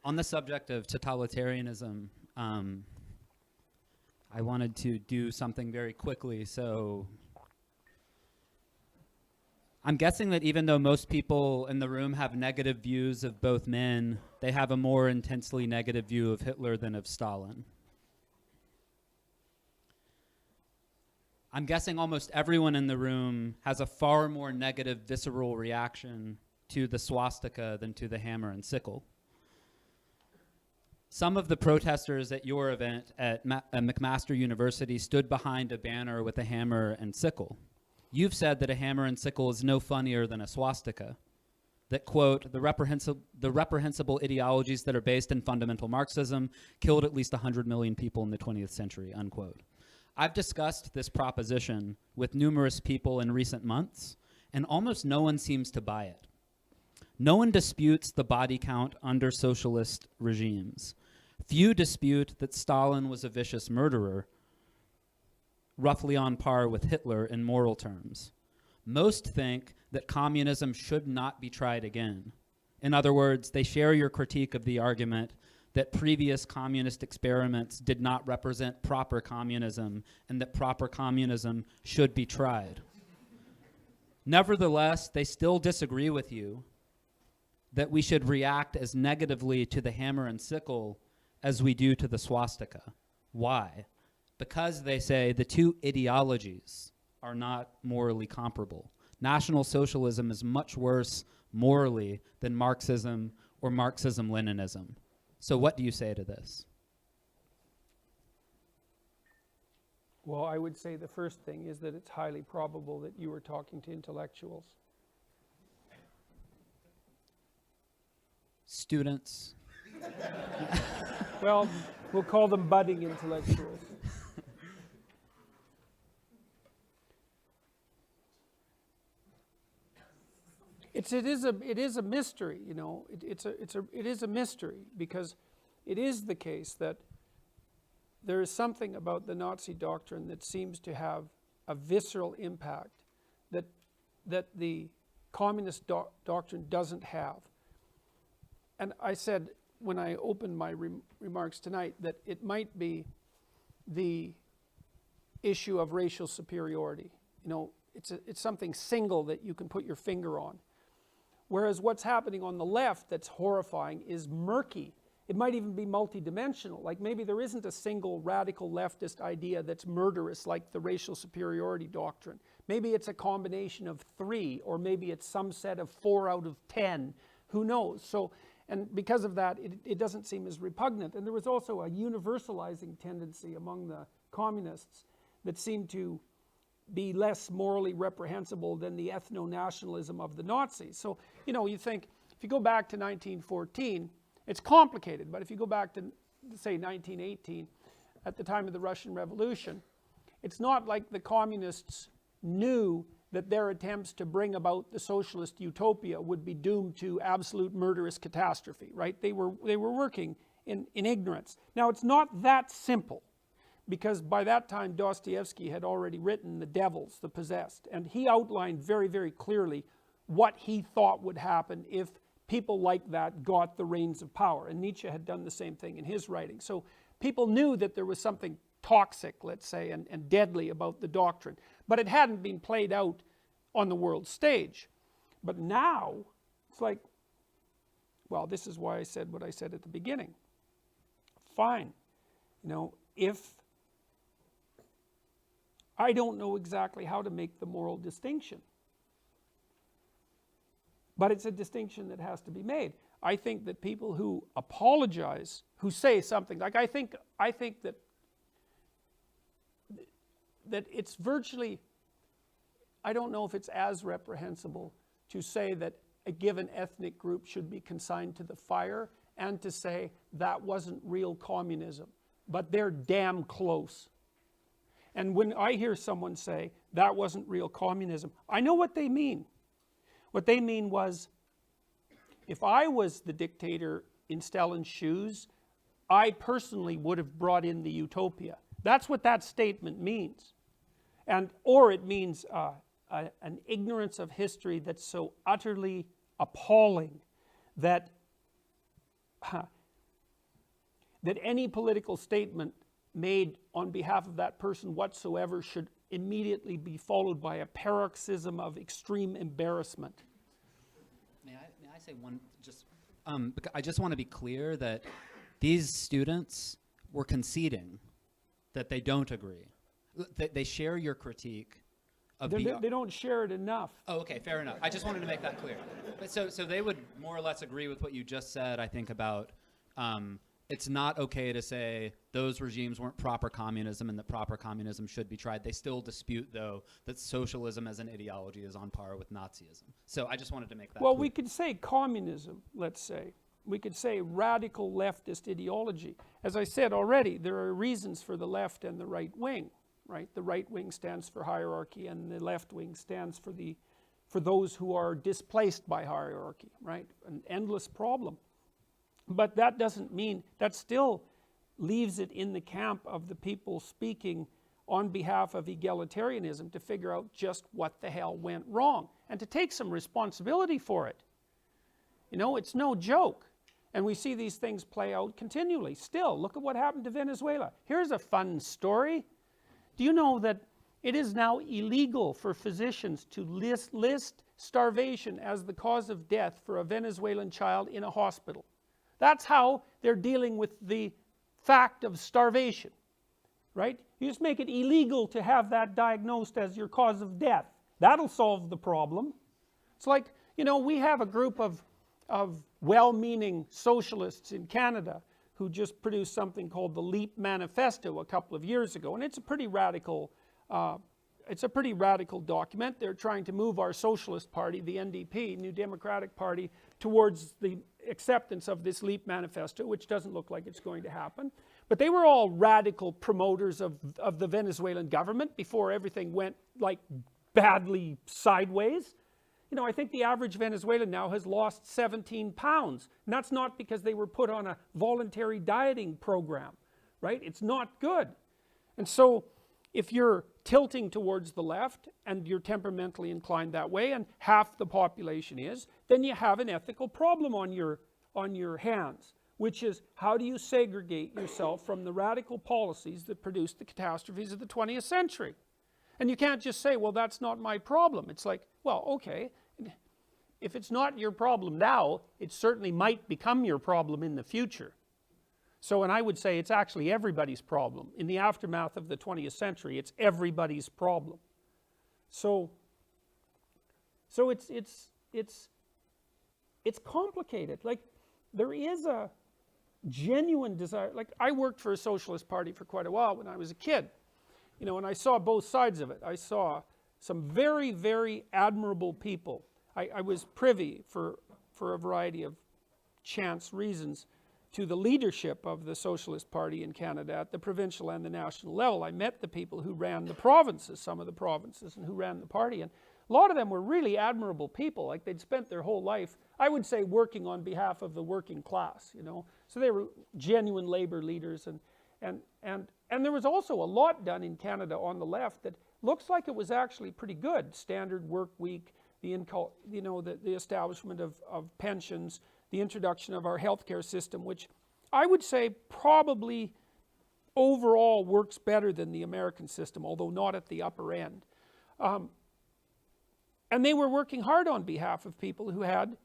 On the subject of totalitarianism, I wanted to do something very quickly. So I'm guessing that even though most people in the room have negative views of both men, they have a more intensely negative view of Hitler than of Stalin. I'm guessing almost everyone in the room has a far more negative visceral reaction to the swastika than to the hammer and sickle. Some of the protesters at your event at McMaster University stood behind a banner with a hammer and sickle. You've said that a hammer and sickle is no funnier than a swastika. That, quote, the reprehensible ideologies that are based in fundamental Marxism killed at least 100 million people in the 20th century, unquote. I've discussed this proposition with numerous people in recent months, and almost no one seems to buy it. No one disputes the body count under socialist regimes. Few dispute that Stalin was a vicious murderer, roughly on par with Hitler in moral terms. Most think that communism should not be tried again. In other words, they share your critique of the argument that previous communist experiments did not represent proper communism and that proper communism should be tried. Nevertheless, they still disagree with you that we should react as negatively to the hammer and sickle as we do to the swastika. Why? Because they say the two ideologies are not morally comparable. National Socialism is much worse morally than Marxism or Marxism-Leninism. So what do you say to this? Well, I would say the first thing is that it's highly probable that you were talking to intellectuals. Students. Well, we'll call them budding intellectuals. It is a mystery, you know. It is a mystery because it is the case that there is something about the Nazi doctrine that seems to have a visceral impact that the communist doctrine doesn't have. And I said when I opened my remarks tonight that it might be the issue of racial superiority. You know, it's something single that you can put your finger on. Whereas what's happening on the left that's horrifying is murky. It might even be multidimensional. Like maybe there isn't a single radical leftist idea that's murderous like the racial superiority doctrine. Maybe it's a combination of 3, or maybe it's some set of 4 out of 10. Who knows? So, and because of that, it doesn't seem as repugnant. And there was also a universalizing tendency among the communists that seemed to be less morally reprehensible than the ethno-nationalism of the Nazis. So, you know, you think, if you go back to 1914, it's complicated, but if you go back to, say, 1918, at the time of the Russian Revolution, it's not like the communists knew that their attempts to bring about the socialist utopia would be doomed to absolute murderous catastrophe, right? They were working in ignorance. Now, it's not that simple, because by that time Dostoevsky had already written The Devils, the Possessed, and he outlined very, very clearly what he thought would happen if people like that got the reins of power. And Nietzsche had done the same thing in his writing. So people knew that there was something toxic, let's say, and deadly about the doctrine, but it hadn't been played out on the world stage. But now it's like, well, this is why I said what I said at the beginning. Fine, you know, if I don't know exactly how to make the moral distinction, but it's a distinction that has to be made. I think that people who apologize, who say something like, I think that it's virtually, I don't know if it's as reprehensible to say that a given ethnic group should be consigned to the fire and to say that wasn't real communism, but they're damn close. And when I hear someone say that wasn't real communism, I know what they mean. What they mean was, if I was the dictator in Stalin's shoes, I personally would have brought in the utopia. That's what that statement means. Or it means an ignorance of history that's so utterly appalling that that any political statement made on behalf of that person whatsoever should immediately be followed by a paroxysm of extreme embarrassment. May I say one, I just want to be clear that these students were conceding that they don't agree. They share your critique of They don't share it enough. Oh, okay, fair enough. I just wanted to make that clear. But so they would more or less agree with what you just said, I think, about it's not okay to say those regimes weren't proper communism and that proper communism should be tried. They still dispute, though, that socialism as an ideology is on par with Nazism. So I just wanted to make that Well, clear. we could say communism, let's say. We could say radical leftist ideology. As I said already, there are reasons for the left and the right wing, right? The right wing stands for hierarchy and the left wing stands for those who are displaced by hierarchy, right? An endless problem. But that doesn't mean, that still leaves it in the camp of the people speaking on behalf of egalitarianism to figure out just what the hell went wrong and to take some responsibility for it. You know, it's no joke. And we see these things play out continually. Still, look at what happened to Venezuela. Here's a fun story. Do you know that it is now illegal for physicians to list starvation as the cause of death for a Venezuelan child in a hospital? That's how they're dealing with the fact of starvation, right? You just make it illegal to have that diagnosed as your cause of death. That'll solve the problem. It's like, you know, we have a group of well-meaning socialists in Canada who just produced something called the LEAP Manifesto a couple of years ago, and it's a pretty radical document. They're trying to move our socialist party, the NDP, New Democratic Party, towards the acceptance of this LEAP Manifesto, which doesn't look like it's going to happen. But they were all radical promoters of the Venezuelan government before everything went like badly sideways. You know, I think the average Venezuelan now has lost 17 pounds. And that's not because they were put on a voluntary dieting program, right? It's not good. And so if you're tilting towards the left and you're temperamentally inclined that way, and half the population is, then you have an ethical problem on your hands, which is how do you segregate yourself from the radical policies that produced the catastrophes of the 20th century? And you can't just say, well, that's not my problem. It's like, well, okay, if it's not your problem now, it certainly might become your problem in the future. So, and I would say it's actually everybody's problem. In the aftermath of the 20th century, it's everybody's problem. So it's complicated. Like, there is a genuine desire. Like, I worked for a socialist party for quite a while when I was a kid, you know, and I saw both sides of it. I saw some very, very admirable people. I was privy for a variety of chance reasons to the leadership of the Socialist Party in Canada at the provincial and the national level. I met the people who ran the provinces, some of the provinces, and who ran the party, and a lot of them were really admirable people. Like, they'd spent their whole life, I would say, working on behalf of the working class, you know. So they were genuine labor leaders, and there was also a lot done in Canada on the left that looks like it was actually pretty good. Standard work week, the establishment of pensions, the introduction of our healthcare system, which I would say probably overall works better than the American system, although not at the upper end. And they were working hard on behalf of people who had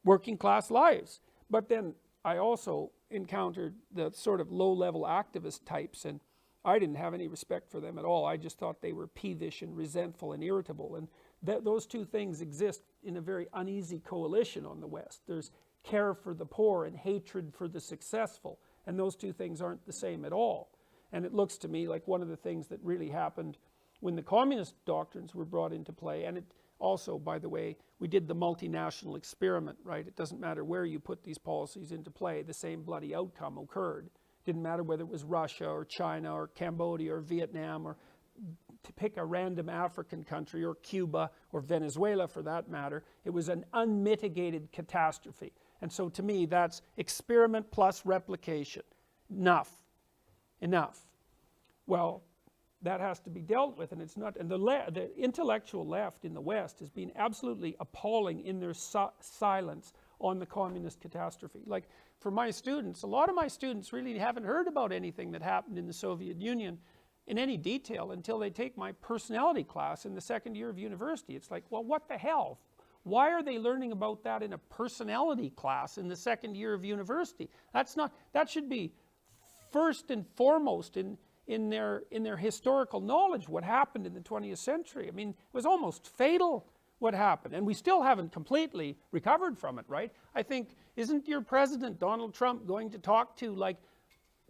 working class lives. But then I also encountered the sort of low-level activist types, and I didn't have any respect for them at all. I just thought they were peevish and resentful and irritable, and those two things exist in a very uneasy coalition on the West. There's care for the poor and hatred for the successful, and those two things aren't the same at all. And it looks to me like one of the things that really happened when the communist doctrines were brought into play, and it also, by the way, we did the multinational experiment, right? It doesn't matter where you put these policies into play, the same bloody outcome occurred. Didn't matter whether it was Russia or China or Cambodia or Vietnam, or to pick a random African country, or Cuba or Venezuela for that matter. It was an unmitigated catastrophe. And so to me, that's experiment plus replication. Enough. Well, that has to be dealt with, and it's not. And the intellectual left in the West has been absolutely appalling in their silence on the communist catastrophe. Like for my students, a lot of my students really haven't heard about anything that happened in the Soviet Union in any detail until they take my personality class in the second year of university. It's like, well, what the hell? Why are they learning about that in a personality class in the second year of university? That's not, that should be first and foremost in their historical knowledge, what happened in the 20th century. I mean, it was almost fatal what happened, and we still haven't completely recovered from it, right? I think, isn't your president, Donald Trump, going to talk to like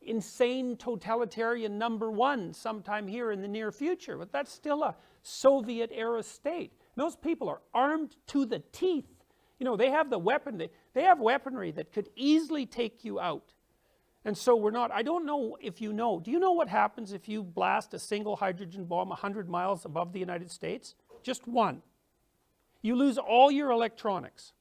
insane totalitarian #1 sometime here in the near future? But that's still a Soviet era state. Those people are armed to the teeth. You know, they have the weapon, they have weaponry that could easily take you out. And so we're not, I don't know if you know, do you know what happens if you blast a single hydrogen bomb 100 miles above the United States? Just one. You lose all your electronics.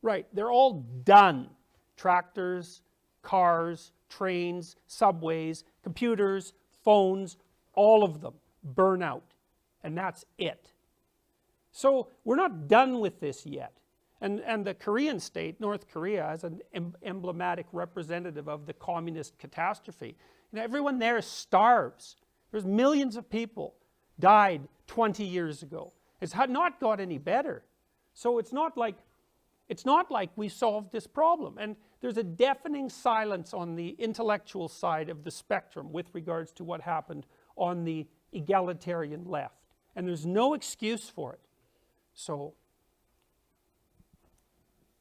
Right, they're all done. Tractors, cars, trains, subways, computers, phones, all of them burn out. And that's it. So we're not done with this yet. And the Korean state, North Korea, as an emblematic representative of the communist catastrophe, you know, everyone there starves. There's millions of people died 20 years ago. It's not got any better. So it's not like we solved this problem. And there's a deafening silence on the intellectual side of the spectrum with regards to what happened on the egalitarian left. And there's no excuse for it. So